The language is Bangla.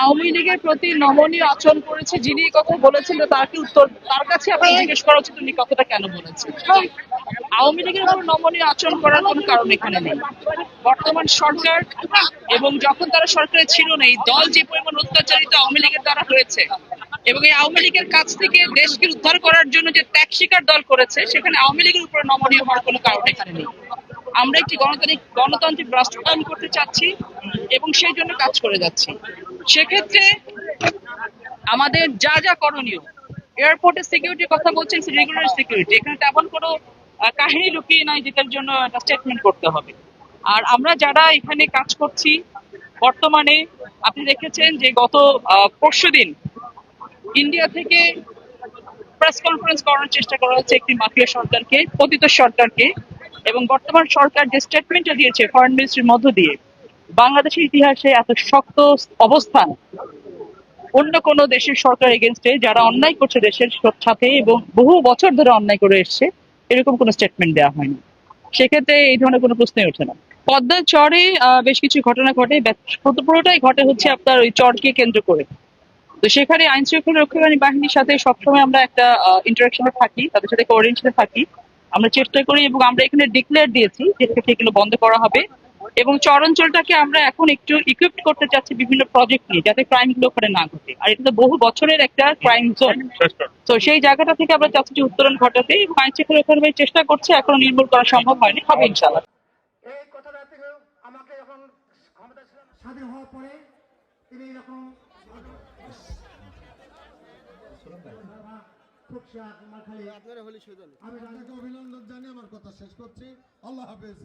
আওয়ামী লীগের প্রতি নমনীয় আচরণ করেছে যিনি এই কথা বলেছেন, তাকে উত্তর তার কাছে আপনার জিজ্ঞেস করা উচিত উনি কথাটা কেন বলেছেন। আওয়ামী লীগের উপর নমনীয় আচরণ করার কোনো কারণ এখানে নেই। বর্তমান সরকার এবং যখন তারা সরকারে ছিল না, এই দল যে পরিমাণ অত্যাচারিত আওয়ামী লীগের দ্বারা হয়েছে এবং এই আওয়ামী লীগের কাছ থেকে দেশকে উদ্ধার করার জন্য যে ত্যাগ স্বীকার দল করেছে, সেখানে আওয়ামী লীগের উপরে নমনীয় হওয়ার কোনো কারণ এখানে নেই। আমরা একটি গণতান্ত্রিক রাষ্ট্র কায়েম করতে চাচ্ছি এবং সেই জন্য কাজ করে যাচ্ছি। সেক্ষেত্রে আমাদের যা যা করণীয়, এয়ারপোর্টের সিকিউরিটির কথা বলছেন, রেগুলার সিকিউরিটি, এখানে তেমন কোনো কাহিনী লুকিয়ে নাই যেটার জন্য একটা স্টেটমেন্ট করতে হবে। আর আমরা যারা এখানে কাজ করছি বর্তমানে, আপনি দেখেছেন যে গত পরশুদিন ইন্ডিয়া থেকে প্রেস কনফারেন্স করার চেষ্টা করা হচ্ছে একটি মাফিয়া সরকারকে, পতিত সরকারকে, এবং বর্তমান সরকার যে স্টেটমেন্টটা দিয়েছে ফরেন মিনিস্ট্রির মধ্য দিয়ে, বাংলাদেশের ইতিহাসে এত শক্ত অবস্থান অন্য কোনো দেশের সরকার এগেনস্টে যারা অন্যায় করছে দেশের সাথে এবং বহু বছর ধরে অন্যায় করে এসছে, এরকম কোনো স্টেটমেন্ট দেওয়া হয়নি। সেক্ষেত্রে এই ধরনের কোনো প্রশ্নই ওঠে না। পদ্মার চরে বেশ কিছু ঘটনা ঘটে, পুরোটাই ঘটে হচ্ছে আপনার ওই চরকে কেন্দ্র করে। তো সেখানে আইন শৃঙ্খলা রক্ষাকারী বাহিনীর সাথে সবসময় আমরা একটা ইন্টারাকশনে থাকি, তাদের সাথে কোঅর্ডিনেশনে থাকি। আমরা চেষ্টা করি এবং আমরা এখানে ডিক্লেয়ার দিয়েছি যে এগুলো বন্ধ করা হবে এবং চর অঞ্চলটাকে আমরা এখন একটু ইকুইপড করতে চাচ্ছি বিভিন্ন প্রজেক্ট নিয়ে, যাতে ক্রাইম গুলো ওখানে না ঘটে। আর এটা তো বহু বছরের একটা ক্রাইম জোন। তো সেই জায়গাটা থেকে আমরা চাচ্ছি যে উত্তরণ ঘটাতে, এবং আইন শৃঙ্খলা রক্ষাকারী চেষ্টা করছে, এখনো নির্মূল করা সম্ভব হয়নি, হবে ইনশাআল্লাহ। এই কথাটা থেকে আমাকে যখন ক্ষমতা স্বাধীন হওয়ার পরে তিনি এরকম আমি তাদেরকে অভিনন্দন জানিয়ে আমার কথা শেষ করছি। আল্লাহ হাফেজ।